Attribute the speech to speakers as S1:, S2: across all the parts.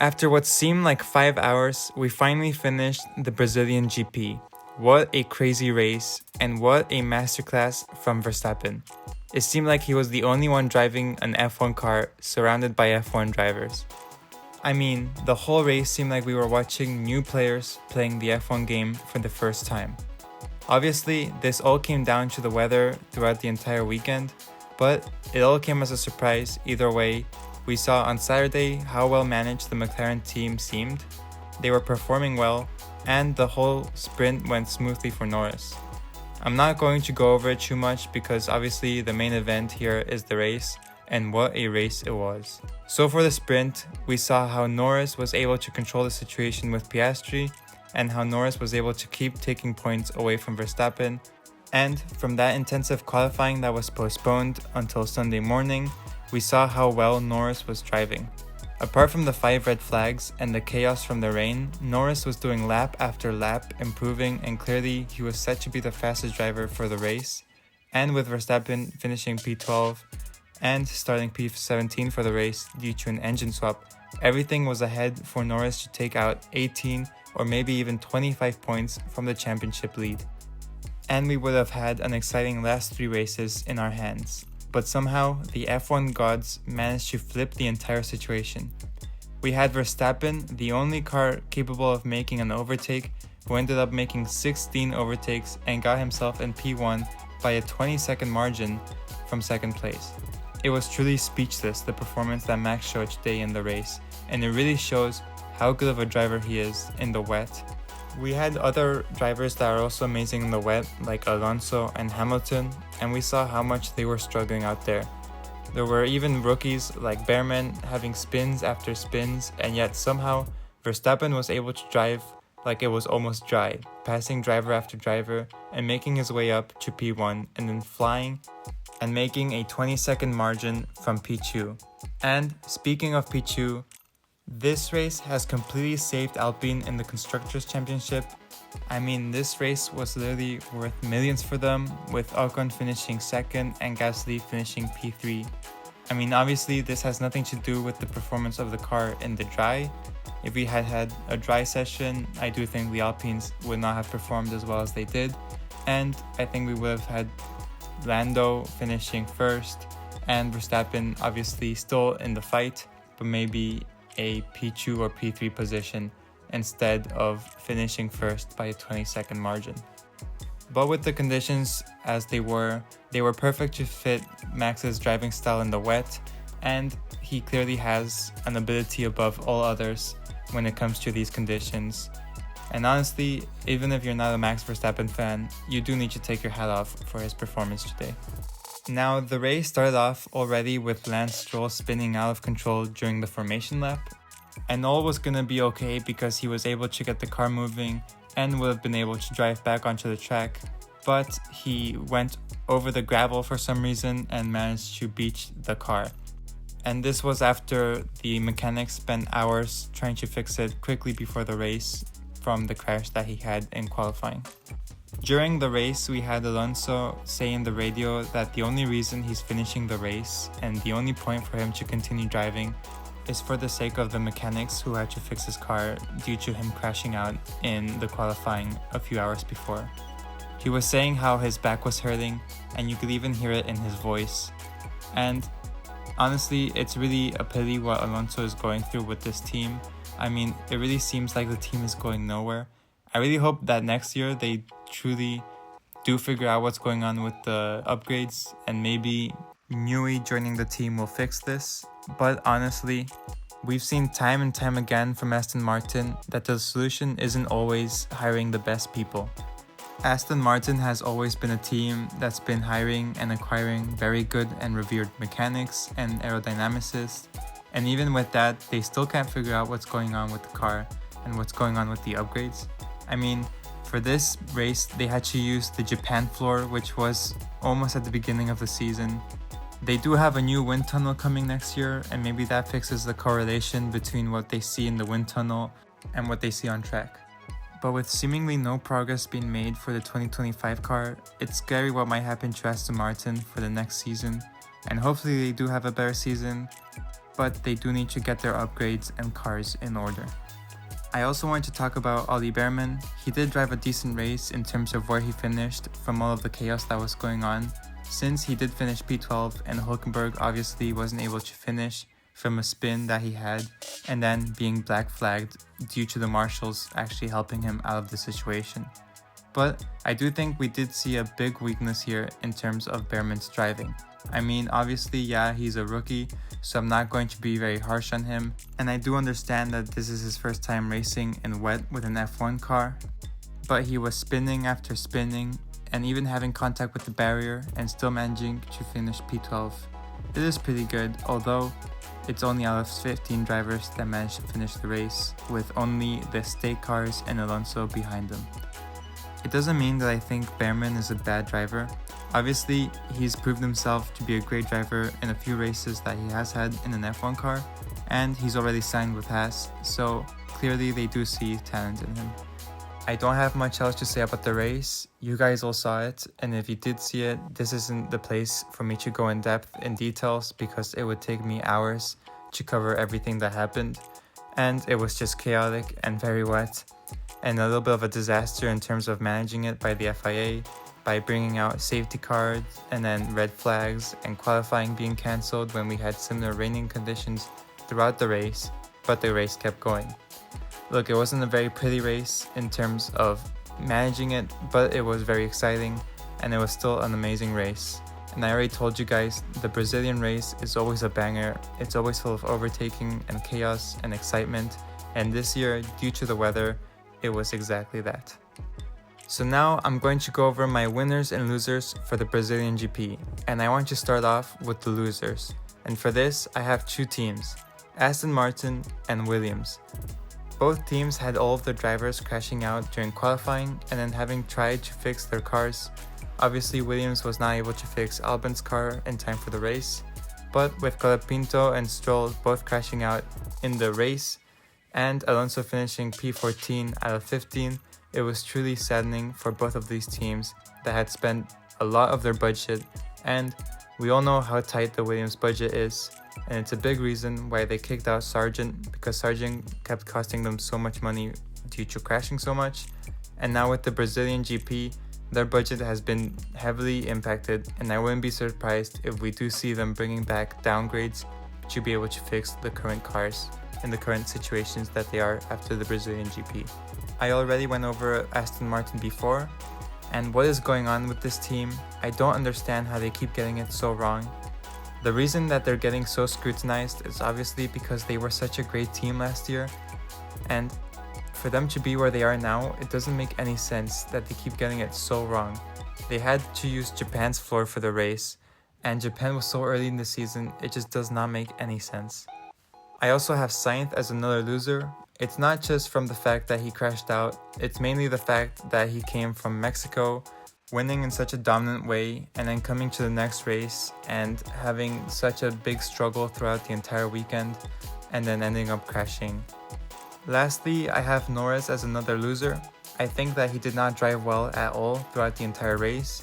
S1: After what seemed like 5 hours, we finally finished the Brazilian GP. What a crazy race, and what a masterclass from Verstappen. It seemed like he was the only one driving an F1 car surrounded by F1 drivers. I mean, the whole race seemed like we were watching new players playing the F1 game for the first time. Obviously, this all came down to the weather throughout the entire weekend, but it all came as a surprise either way. We saw on Saturday how well managed the McLaren team seemed. They were performing well, and the whole sprint went smoothly for Norris. I'm not going to go over it too much because obviously the main event here is the race, and what a race it was. So for the sprint, we saw how Norris was able to control the situation with Piastri, and how Norris was able to keep taking points away from Verstappen. And from that intensive qualifying that was postponed until Sunday morning, we saw how well Norris was driving. Apart from the 5 red flags and the chaos from the rain, Norris was doing lap after lap, improving, and clearly he was set to be the fastest driver for the race. And with Verstappen finishing P12 and starting P17 for the race due to an engine swap, everything was ahead for Norris to take out 18 or maybe even 25 points from the championship lead. And we would have had an exciting last 3 races in our hands. But somehow, the F1 gods managed to flip the entire situation. We had Verstappen, the only car capable of making an overtake, who ended up making 16 overtakes and got himself in P1 by a 20-second margin from second place. It was truly speechless, the performance that Max showed today in the race, and it really shows how good of a driver he is in the wet. We had other drivers that are also amazing in the wet, like Alonso and Hamilton, and we saw how much they were struggling out there. There were even rookies like Behrman having spins after spins, and yet somehow Verstappen was able to drive like it was almost dry, passing driver after driver and making his way up to P1 and then flying and making a 20-second margin from P2. And speaking of P2, this race has completely saved Alpine in the Constructors' Championship. I mean, this race was literally worth millions for them, with Ocon finishing second and Gasly finishing P3. I mean, obviously this has nothing to do with the performance of the car in the dry. If we had had a dry session, I do think the Alpines would not have performed as well as they did, and I think we would have had Lando finishing first and Verstappen obviously still in the fight, but maybe a P2 or P3 position instead of finishing first by a 20-second margin. But with the conditions as they were perfect to fit Max's driving style in the wet, and he clearly has an ability above all others when it comes to these conditions. And honestly, even if you're not a Max Verstappen fan, you do need to take your hat off for his performance today. Now, the race started off already with Lance Stroll spinning out of control during the formation lap, and all was gonna be okay because he was able to get the car moving and would have been able to drive back onto the track, but he went over the gravel for some reason and managed to beach the car. And this was after the mechanics spent hours trying to fix it quickly before the race from the crash that he had in qualifying. During the race, we had Alonso say in the radio that the only reason he's finishing the race and the only point for him to continue driving is for the sake of the mechanics who had to fix his car due to him crashing out in the qualifying a few hours before. He was saying how his back was hurting, and you could even hear it in his voice. And honestly, it's really a pity what Alonso is going through with this team. I mean, it really seems like the team is going nowhere. I really hope that next year they truly do figure out what's going on with the upgrades, and maybe Newey joining the team will fix this. But honestly, we've seen time and time again from Aston Martin that the solution isn't always hiring the best people. Aston Martin has always been a team that's been hiring and acquiring very good and revered mechanics and aerodynamicists, and even with that, they still can't figure out what's going on with the car and what's going on with the upgrades. I mean, for this race, they had to use the Japan floor, which was almost at the beginning of the season. They do have a new wind tunnel coming next year, and maybe that fixes the correlation between what they see in the wind tunnel and what they see on track. But with seemingly no progress being made for the 2025 car, it's scary what might happen to Aston Martin for the next season, and hopefully they do have a better season. but they do need to get their upgrades and cars in order. I also wanted to talk about Ollie Behrman. He did drive a decent race in terms of where he finished from all of the chaos that was going on, since he did finish P12 and Hulkenberg obviously wasn't able to finish from a spin that he had and then being black flagged due to the marshals actually helping him out of the situation. But I do think we did see a big weakness here in terms of Behrman's driving. I mean, obviously, yeah, he's a rookie, so I'm not going to be very harsh on him. And I do understand that this is his first time racing in wet with an F1 car, but he was spinning after spinning and even having contact with the barrier and still managing to finish P12. It is pretty good, although it's only out of 15 drivers that managed to finish the race, with only the state cars and Alonso behind them. It doesn't mean that I think Behrman is a bad driver. Obviously, he's proven himself to be a great driver in a few races that he has had in an F1 car, and he's already signed with Haas, so clearly they do see talent in him. I don't have much else to say about the race. You guys all saw it, and if you did see it, this isn't the place for me to go in depth in details because it would take me hours to cover everything that happened, and it was just chaotic and very wet, and a little bit of a disaster in terms of managing it by the FIA, by bringing out safety cards and then red flags and qualifying being cancelled when we had similar raining conditions throughout the race, but the race kept going. Look, it wasn't a very pretty race in terms of managing it, but it was very exciting and it was still an amazing race. And I already told you guys, the Brazilian race is always a banger. It's always full of overtaking and chaos and excitement, and this year, due to the weather, it was exactly that. So now I'm going to go over my winners and losers for the Brazilian GP, and I want to start off with the losers. And for this, I have two teams, Aston Martin and Williams. Both teams had all of their drivers crashing out during qualifying and then having tried to fix their cars. Obviously, Williams was not able to fix Albon's car in time for the race, but with Colapinto and Stroll both crashing out in the race, and Alonso finishing P14 out of 15, it was truly saddening for both of these teams that had spent a lot of their budget, and we all know how tight the Williams budget is, and it's a big reason why they kicked out Sargent, because Sargent kept costing them so much money due to crashing so much. And now with the Brazilian GP, their budget has been heavily impacted, and I wouldn't be surprised if we do see them bringing back downgrades to be able to fix the current cars in the current situations that they are after the Brazilian GP. I already went over Aston Martin before, and what is going on with this team? I don't understand how they keep getting it so wrong. The reason that they're getting so scrutinized is obviously because they were such a great team last year, and for them to be where they are now, it doesn't make any sense that they keep getting it so wrong. They had to use Japan's floor for the race, and Japan was so early in the season, it just does not make any sense. I also have Sainz as another loser. It's not just from the fact that he crashed out, it's mainly the fact that he came from Mexico, winning in such a dominant way, and then coming to the next race and having such a big struggle throughout the entire weekend, and then ending up crashing. Lastly, I have Norris as another loser. I think that he did not drive well at all throughout the entire race.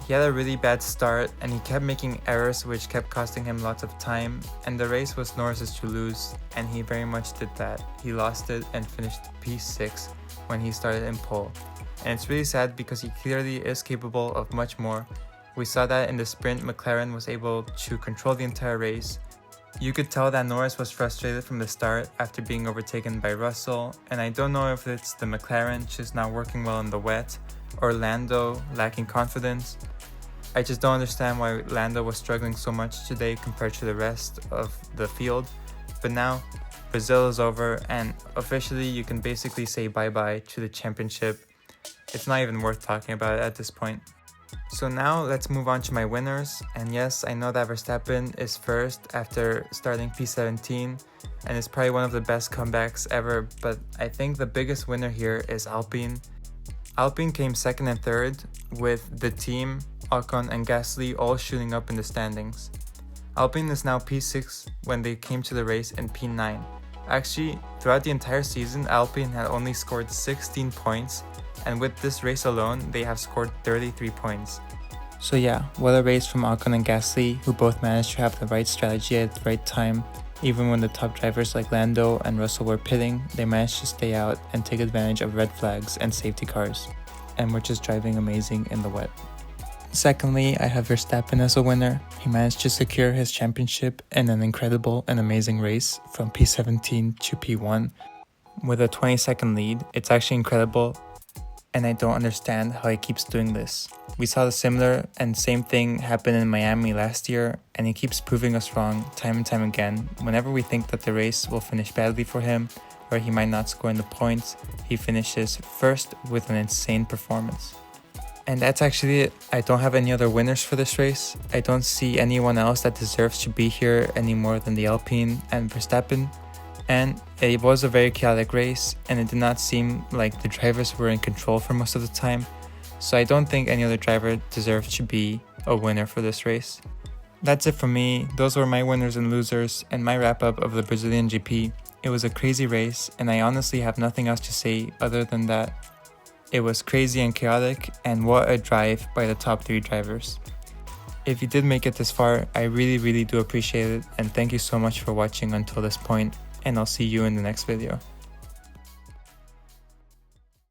S1: He had a really bad start and he kept making errors which kept costing him lots of time, and the race was Norris's to lose, and he very much did that. He lost it and finished P6 when he started in pole. And it's really sad because he clearly is capable of much more. We saw that in the sprint, McLaren was able to control the entire race. You could tell that Norris was frustrated from the start after being overtaken by Russell, and I don't know if it's the McLaren just not working well in the wet, or Lando lacking confidence. I just don't understand why Lando was struggling so much today compared to the rest of the field. But now, Brazil is over, and officially you can basically say bye-bye to the championship. It's not even worth talking about it at this point. So now let's move on to my winners, and yes, I know that Verstappen is first after starting P17, and it's probably one of the best comebacks ever, but I think the biggest winner here is Alpine. Alpine came second and third, with the team, Ocon and Gasly all shooting up in the standings. Alpine is now P6 when they came to the race in P9. Actually, throughout the entire season, Alpine had only scored 16 points, and with this race alone, they have scored 33 points. So yeah, what a race from Ocon and Gasly, who both managed to have the right strategy at the right time Even when the top drivers like Lando and Russell were pitting, they managed to stay out and take advantage of red flags and safety cars, and were just driving amazing in the wet. Secondly, I have Verstappen as a winner. He managed to secure his championship in an incredible and amazing race from P17 to P1 with a 20-second lead. It's actually incredible, and I don't understand how he keeps doing this. We saw the similar and same thing happen in Miami last year, and he keeps proving us wrong time and time again. Whenever we think that the race will finish badly for him, or he might not score in the points, he finishes first with an insane performance. And that's actually it. I don't have any other winners for this race. I don't see anyone else that deserves to be here any more than the Alpine and Verstappen. And it was a very chaotic race, and it did not seem like the drivers were in control for most of the time. So I don't think any other driver deserves to be a winner for this race. That's it from me. Those were my winners and losers and my wrap up of the Brazilian GP. It was a crazy race, and I honestly have nothing else to say other than that it was crazy and chaotic, and what a drive by the top 3 drivers. If you did make it this far, I really do appreciate it, and thank you so much for watching until this point, and I'll see you in the next video.